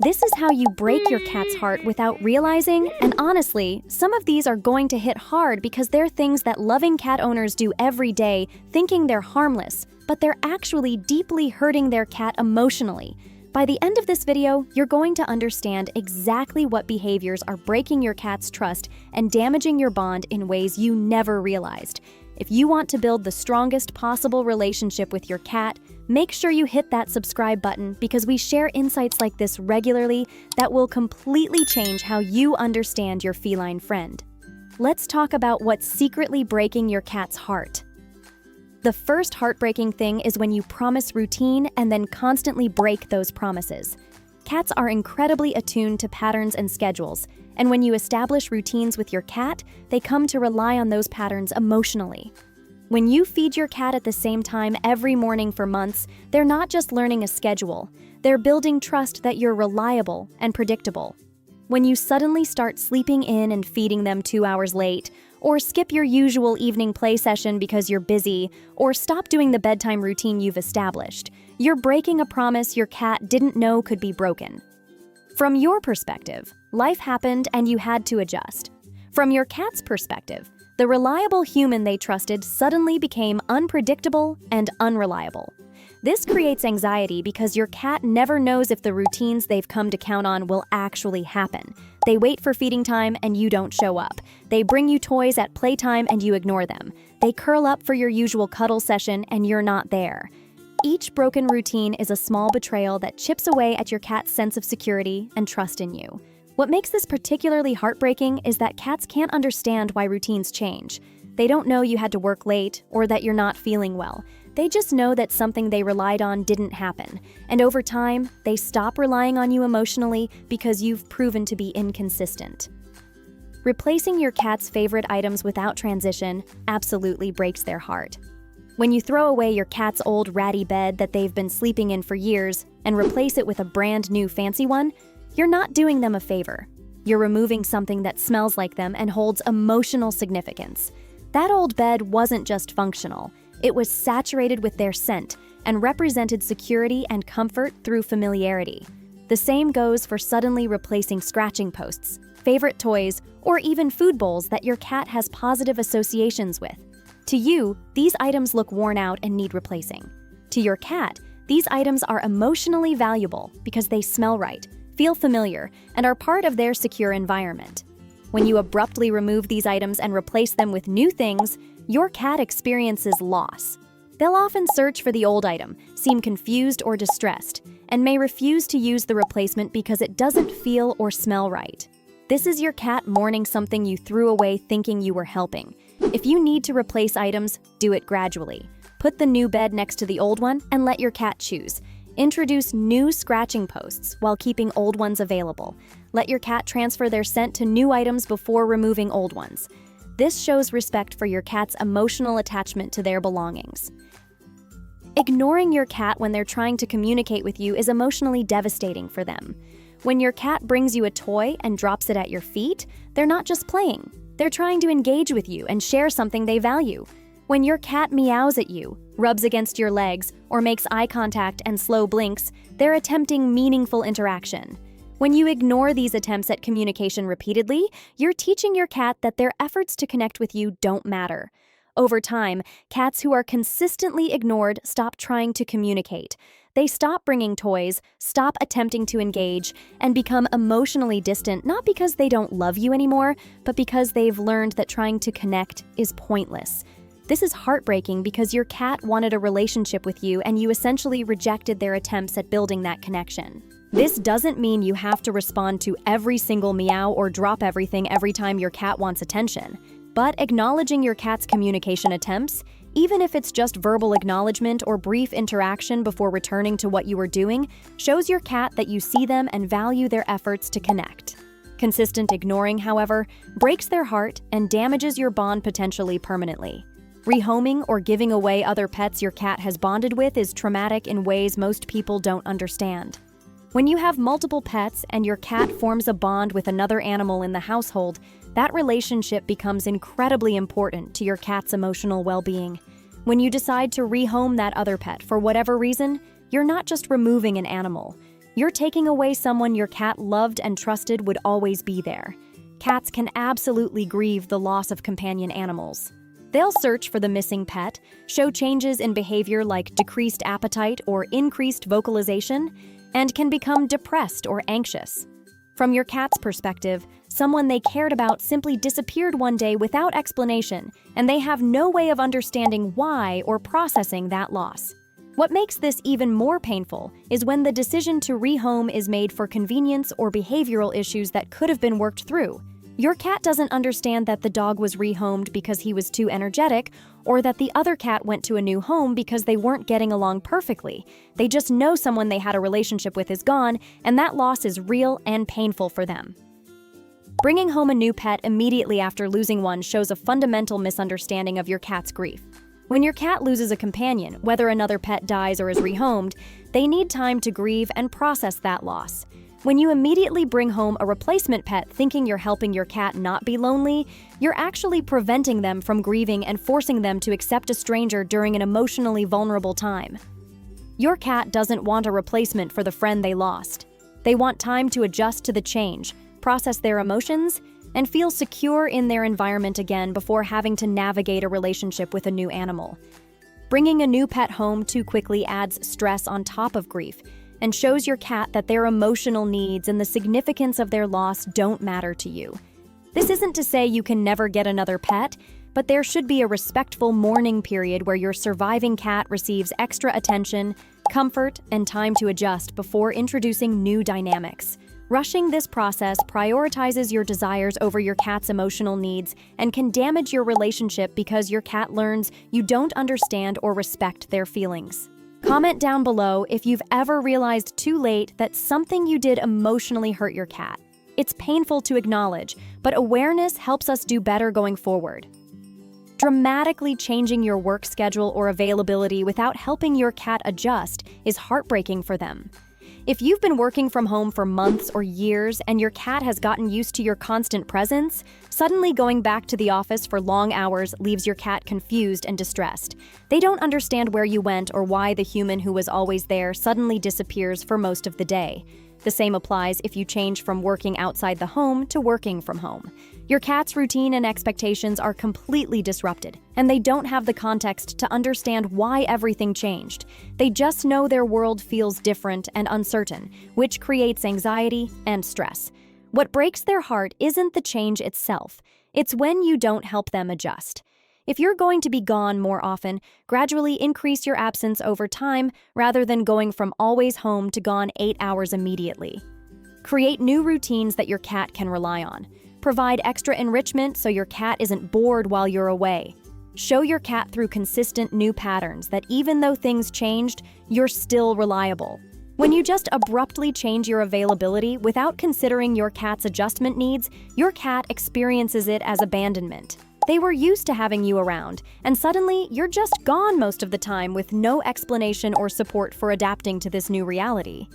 This is how you break your cat's heart without realizing, and honestly, some of these are going to hit hard because they're things that loving cat owners do every day, thinking they're harmless, but they're actually deeply hurting their cat emotionally. By the end of this video, you're going to understand exactly what behaviors are breaking your cat's trust and damaging your bond in ways you never realized. If you want to build the strongest possible relationship with your cat, make sure you hit that subscribe button because we share insights like this regularly that will completely change how you understand your feline friend. Let's talk about what's secretly breaking your cat's heart. The first heartbreaking thing is when you promise routine and then constantly break those promises. Cats are incredibly attuned to patterns and schedules, and when you establish routines with your cat, they come to rely on those patterns emotionally. When you feed your cat at the same time every morning for months, they're not just learning a schedule, they're building trust that you're reliable and predictable. When you suddenly start sleeping in and feeding them 2 hours late, or skip your usual evening play session because you're busy, or stop doing the bedtime routine you've established, you're breaking a promise your cat didn't know could be broken. From your perspective, life happened and you had to adjust. From your cat's perspective, the reliable human they trusted suddenly became unpredictable and unreliable. This creates anxiety because your cat never knows if the routines they've come to count on will actually happen. They wait for feeding time and you don't show up. They bring you toys at playtime and you ignore them. They curl up for your usual cuddle session and you're not there. Each broken routine is a small betrayal that chips away at your cat's sense of security and trust in you. What makes this particularly heartbreaking is that cats can't understand why routines change. They don't know you had to work late or that you're not feeling well. They just know that something they relied on didn't happen. And over time, they stop relying on you emotionally because you've proven to be inconsistent. Replacing your cat's favorite items without transition absolutely breaks their heart. When you throw away your cat's old ratty bed that they've been sleeping in for years and replace it with a brand new fancy one, you're not doing them a favor. You're removing something that smells like them and holds emotional significance. That old bed wasn't just functional. It was saturated with their scent and represented security and comfort through familiarity. The same goes for suddenly replacing scratching posts, favorite toys, or even food bowls that your cat has positive associations with. To you, these items look worn out and need replacing. To your cat, these items are emotionally valuable because they smell right, feel familiar, and are part of their secure environment. When you abruptly remove these items and replace them with new things, your cat experiences loss. They'll often search for the old item, seem confused or distressed, and may refuse to use the replacement because it doesn't feel or smell right. This is your cat mourning something you threw away thinking you were helping. If you need to replace items, do it gradually. Put the new bed next to the old one and let your cat choose. Introduce new scratching posts while keeping old ones available. Let your cat transfer their scent to new items before removing old ones. This shows respect for your cat's emotional attachment to their belongings. Ignoring your cat when they're trying to communicate with you is emotionally devastating for them. When your cat brings you a toy and drops it at your feet, they're not just playing. They're trying to engage with you and share something they value. When your cat meows at you, rubs against your legs, or makes eye contact and slow blinks, they're attempting meaningful interaction. When you ignore these attempts at communication repeatedly, you're teaching your cat that their efforts to connect with you don't matter. Over time, cats who are consistently ignored stop trying to communicate. They stop bringing toys, stop attempting to engage, and become emotionally distant not because they don't love you anymore, but because they've learned that trying to connect is pointless. This is heartbreaking because your cat wanted a relationship with you and you essentially rejected their attempts at building that connection. This doesn't mean you have to respond to every single meow or drop everything every time your cat wants attention. But acknowledging your cat's communication attempts, even if it's just verbal acknowledgement or brief interaction before returning to what you were doing, shows your cat that you see them and value their efforts to connect. Consistent ignoring, however, breaks their heart and damages your bond potentially permanently. Rehoming or giving away other pets your cat has bonded with is traumatic in ways most people don't understand. When you have multiple pets and your cat forms a bond with another animal in the household, that relationship becomes incredibly important to your cat's emotional well-being. When you decide to rehome that other pet for whatever reason, you're not just removing an animal. You're taking away someone your cat loved and trusted would always be there. Cats can absolutely grieve the loss of companion animals. They'll search for the missing pet, show changes in behavior like decreased appetite or increased vocalization, and can become depressed or anxious. From your cat's perspective, someone they cared about simply disappeared one day without explanation, and they have no way of understanding why or processing that loss. What makes this even more painful is when the decision to rehome is made for convenience or behavioral issues that could have been worked through. Your cat doesn't understand that the dog was rehomed because he was too energetic, or that the other cat went to a new home because they weren't getting along perfectly. They just know someone they had a relationship with is gone, and that loss is real and painful for them. Bringing home a new pet immediately after losing one shows a fundamental misunderstanding of your cat's grief. When your cat loses a companion, whether another pet dies or is rehomed, they need time to grieve and process that loss. When you immediately bring home a replacement pet thinking you're helping your cat not be lonely, you're actually preventing them from grieving and forcing them to accept a stranger during an emotionally vulnerable time. Your cat doesn't want a replacement for the friend they lost. They want time to adjust to the change, process their emotions, and feel secure in their environment again before having to navigate a relationship with a new animal. Bringing a new pet home too quickly adds stress on top of grief, and shows your cat that their emotional needs and the significance of their loss don't matter to you. This isn't to say you can never get another pet, but there should be a respectful mourning period where your surviving cat receives extra attention, comfort, and time to adjust before introducing new dynamics. Rushing this process prioritizes your desires over your cat's emotional needs and can damage your relationship because your cat learns you don't understand or respect their feelings. Comment down below if you've ever realized too late that something you did emotionally hurt your cat. It's painful to acknowledge, but awareness helps us do better going forward. Dramatically changing your work schedule or availability without helping your cat adjust is heartbreaking for them. If you've been working from home for months or years and your cat has gotten used to your constant presence, suddenly going back to the office for long hours leaves your cat confused and distressed. They don't understand where you went or why the human who was always there suddenly disappears for most of the day. The same applies if you change from working outside the home to working from home. Your cat's routine and expectations are completely disrupted, and they don't have the context to understand why everything changed. They just know their world feels different and uncertain, which creates anxiety and stress. What breaks their heart isn't the change itself, it's when you don't help them adjust. If you're going to be gone more often, gradually increase your absence over time rather than going from always home to gone 8 hours immediately. Create new routines that your cat can rely on. Provide extra enrichment so your cat isn't bored while you're away. Show your cat through consistent new patterns that even though things changed, you're still reliable. When you just abruptly change your availability without considering your cat's adjustment needs, your cat experiences it as abandonment. They were used to having you around, and suddenly you're just gone most of the time with no explanation or support for adapting to this new reality.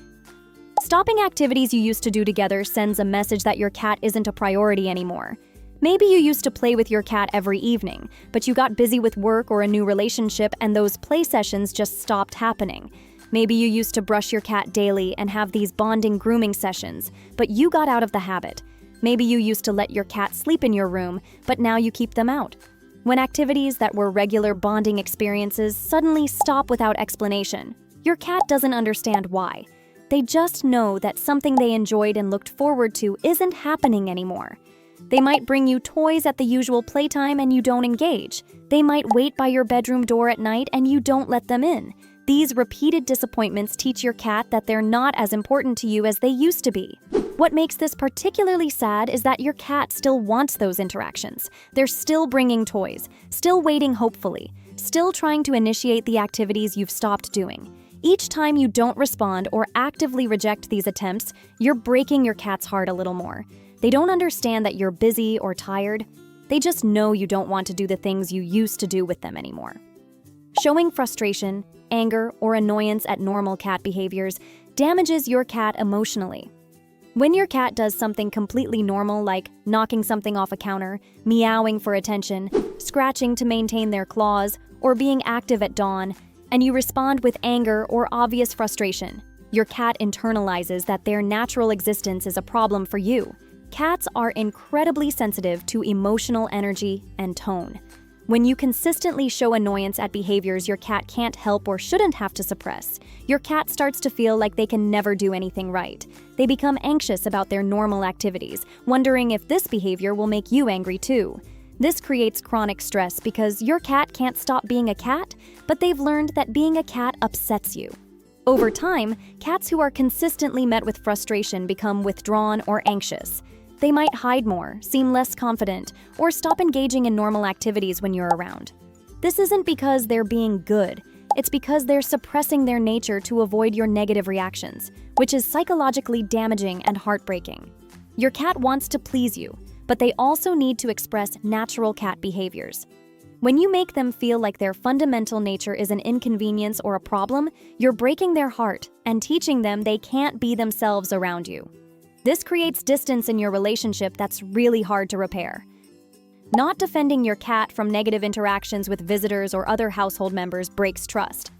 Stopping activities you used to do together sends a message that your cat isn't a priority anymore. Maybe you used to play with your cat every evening, but you got busy with work or a new relationship and those play sessions just stopped happening. Maybe you used to brush your cat daily and have these bonding grooming sessions, but you got out of the habit. Maybe you used to let your cat sleep in your room, but now you keep them out. When activities that were regular bonding experiences suddenly stop without explanation, your cat doesn't understand why. They just know that something they enjoyed and looked forward to isn't happening anymore. They might bring you toys at the usual playtime and you don't engage. They might wait by your bedroom door at night and you don't let them in. These repeated disappointments teach your cat that they're not as important to you as they used to be. What makes this particularly sad is that your cat still wants those interactions. They're still bringing toys, still waiting hopefully, still trying to initiate the activities you've stopped doing. Each time you don't respond or actively reject these attempts, you're breaking your cat's heart a little more. They don't understand that you're busy or tired. They just know you don't want to do the things you used to do with them anymore. Showing frustration, anger, or annoyance at normal cat behaviors damages your cat emotionally. When your cat does something completely normal like knocking something off a counter, meowing for attention, scratching to maintain their claws, or being active at dawn, and you respond with anger or obvious frustration, Your cat internalizes that their natural existence is a problem for you. Cats are incredibly sensitive to emotional energy and tone. When you consistently show annoyance at behaviors your cat can't help or shouldn't have to suppress, your cat starts to feel like they can never do anything right. They become anxious about their normal activities, wondering if this behavior will make you angry too. This creates chronic stress because your cat can't stop being a cat, but they've learned that being a cat upsets you. Over time, cats who are consistently met with frustration become withdrawn or anxious. They might hide more, seem less confident, or stop engaging in normal activities when you're around. This isn't because they're being good, it's because they're suppressing their nature to avoid your negative reactions, which is psychologically damaging and heartbreaking. Your cat wants to please you, but they also need to express natural cat behaviors. When you make them feel like their fundamental nature is an inconvenience or a problem, you're breaking their heart and teaching them they can't be themselves around you. This creates distance in your relationship that's really hard to repair. Not defending your cat from negative interactions with visitors or other household members breaks trust.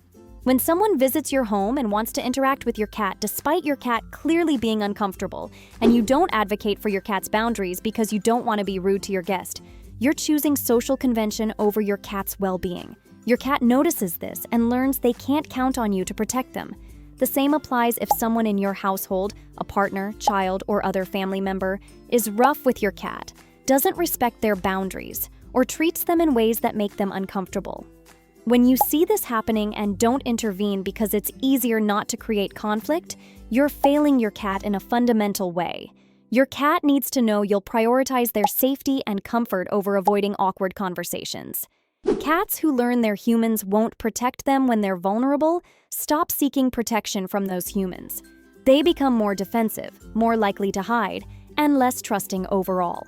When someone visits your home and wants to interact with your cat despite your cat clearly being uncomfortable, and you don't advocate for your cat's boundaries because you don't want to be rude to your guest, you're choosing social convention over your cat's well-being. Your cat notices this and learns they can't count on you to protect them. The same applies if someone in your household, a partner, child, or other family member, is rough with your cat, doesn't respect their boundaries, or treats them in ways that make them uncomfortable. When you see this happening and don't intervene because it's easier not to create conflict, you're failing your cat in a fundamental way. Your cat needs to know you'll prioritize their safety and comfort over avoiding awkward conversations. Cats who learn their humans won't protect them when they're vulnerable stop seeking protection from those humans. They become more defensive, more likely to hide, and less trusting overall.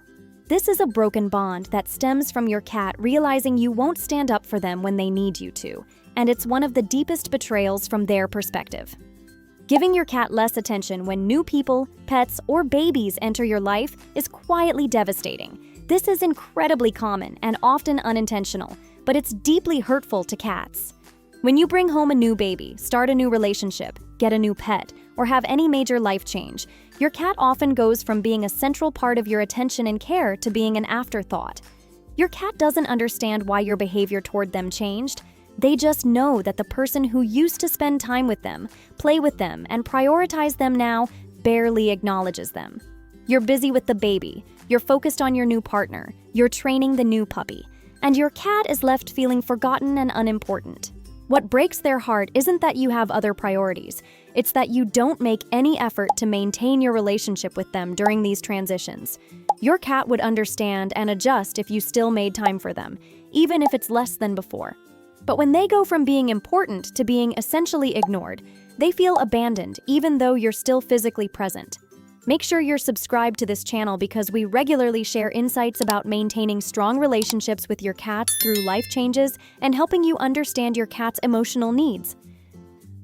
This is a broken bond that stems from your cat realizing you won't stand up for them when they need you to, and it's one of the deepest betrayals from their perspective. Giving your cat less attention when new people, pets, or babies enter your life is quietly devastating. This is incredibly common and often unintentional, but it's deeply hurtful to cats. When you bring home a new baby, start a new relationship, get a new pet, or have any major life change, your cat often goes from being a central part of your attention and care to being an afterthought. Your cat doesn't understand why your behavior toward them changed. They just know that the person who used to spend time with them, play with them, and prioritize them now barely acknowledges them. You're busy with the baby, you're focused on your new partner, you're training the new puppy, and your cat is left feeling forgotten and unimportant. What breaks their heart isn't that you have other priorities, it's that you don't make any effort to maintain your relationship with them during these transitions. Your cat would understand and adjust if you still made time for them, even if it's less than before. But when they go from being important to being essentially ignored, they feel abandoned even though you're still physically present. Make sure you're subscribed to this channel because we regularly share insights about maintaining strong relationships with your cats through life changes and helping you understand your cat's emotional needs.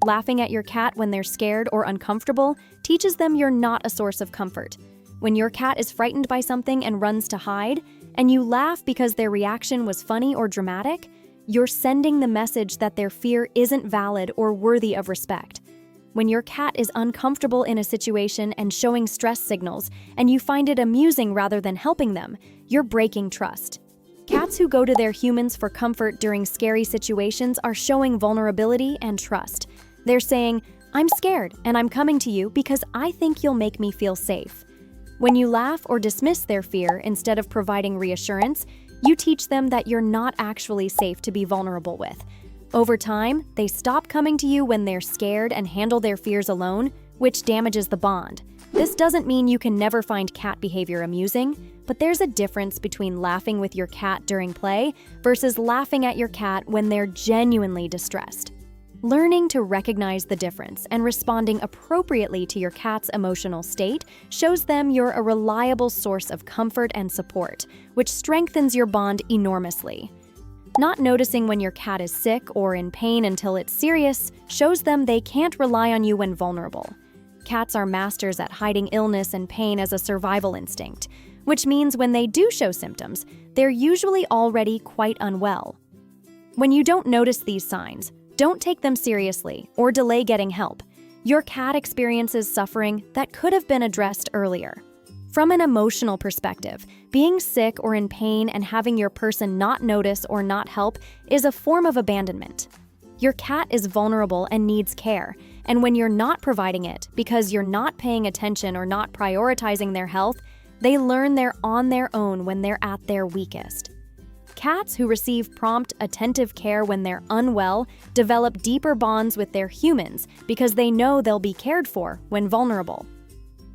Laughing at your cat when they're scared or uncomfortable teaches them you're not a source of comfort. When your cat is frightened by something and runs to hide, and you laugh because their reaction was funny or dramatic, you're sending the message that their fear isn't valid or worthy of respect. When your cat is uncomfortable in a situation and showing stress signals, and you find it amusing rather than helping them, you're breaking trust. Cats who go to their humans for comfort during scary situations are showing vulnerability and trust. They're saying, "I'm scared, and I'm coming to you because I think you'll make me feel safe." When you laugh or dismiss their fear instead of providing reassurance, you teach them that you're not actually safe to be vulnerable with. Over time, they stop coming to you when they're scared and handle their fears alone, which damages the bond. This doesn't mean you can never find cat behavior amusing, but there's a difference between laughing with your cat during play versus laughing at your cat when they're genuinely distressed. Learning to recognize the difference and responding appropriately to your cat's emotional state shows them you're a reliable source of comfort and support, which strengthens your bond enormously. Not noticing when your cat is sick or in pain until it's serious shows them they can't rely on you when vulnerable. Cats are masters at hiding illness and pain as a survival instinct, which means when they do show symptoms, they're usually already quite unwell. When you don't notice these signs, don't take them seriously or delay getting help. Your cat experiences suffering that could have been addressed earlier. From an emotional perspective, being sick or in pain and having your person not notice or not help is a form of abandonment. Your cat is vulnerable and needs care, and when you're not providing it because you're not paying attention or not prioritizing their health, they learn they're on their own when they're at their weakest. Cats who receive prompt, attentive care when they're unwell develop deeper bonds with their humans because they know they'll be cared for when vulnerable.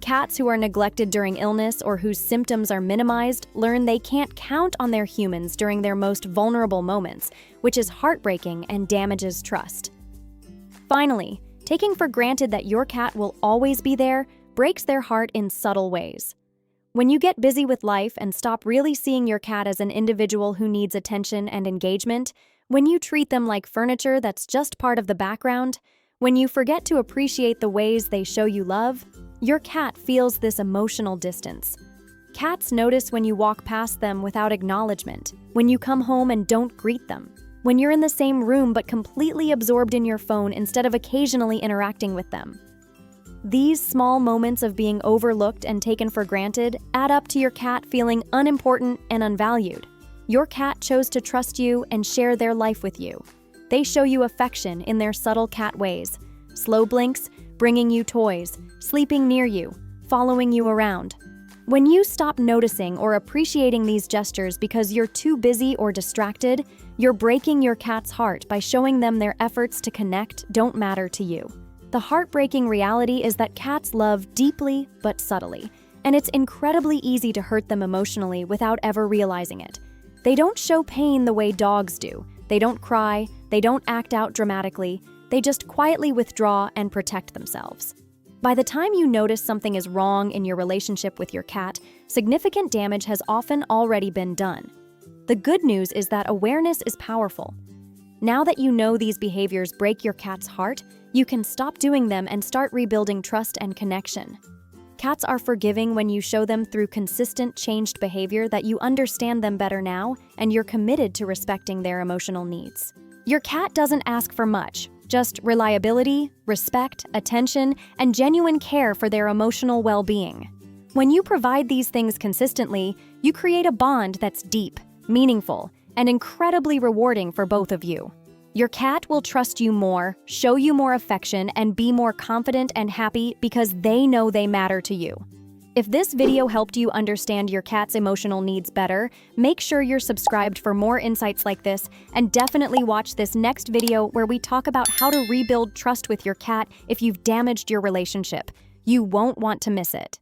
Cats who are neglected during illness or whose symptoms are minimized learn they can't count on their humans during their most vulnerable moments, which is heartbreaking and damages trust. Finally, taking for granted that your cat will always be there breaks their heart in subtle ways. When you get busy with life and stop really seeing your cat as an individual who needs attention and engagement, when you treat them like furniture that's just part of the background, when you forget to appreciate the ways they show you love, your cat feels this emotional distance. Cats notice when you walk past them without acknowledgement, when you come home and don't greet them, when you're in the same room but completely absorbed in your phone instead of occasionally interacting with them. These small moments of being overlooked and taken for granted add up to your cat feeling unimportant and unvalued. Your cat chose to trust you and share their life with you. They show you affection in their subtle cat ways. Slow blinks, bringing you toys, sleeping near you, following you around. When you stop noticing or appreciating these gestures because you're too busy or distracted, you're breaking your cat's heart by showing them their efforts to connect don't matter to you. The heartbreaking reality is that cats love deeply but subtly, and it's incredibly easy to hurt them emotionally without ever realizing it. They don't show pain the way dogs do. They don't cry, they don't act out dramatically, they just quietly withdraw and protect themselves. By the time you notice something is wrong in your relationship with your cat, significant damage has often already been done. The good news is that awareness is powerful. Now that you know these behaviors break your cat's heart, you can stop doing them and start rebuilding trust and connection. Cats are forgiving when you show them through consistent, changed behavior that you understand them better now and you're committed to respecting their emotional needs. Your cat doesn't ask for much, just reliability, respect, attention, and genuine care for their emotional well-being. When you provide these things consistently, you create a bond that's deep, meaningful, and incredibly rewarding for both of you. Your cat will trust you more, show you more affection, and be more confident and happy because they know they matter to you. If this video helped you understand your cat's emotional needs better, make sure you're subscribed for more insights like this, and definitely watch this next video where we talk about how to rebuild trust with your cat if you've damaged your relationship. You won't want to miss it.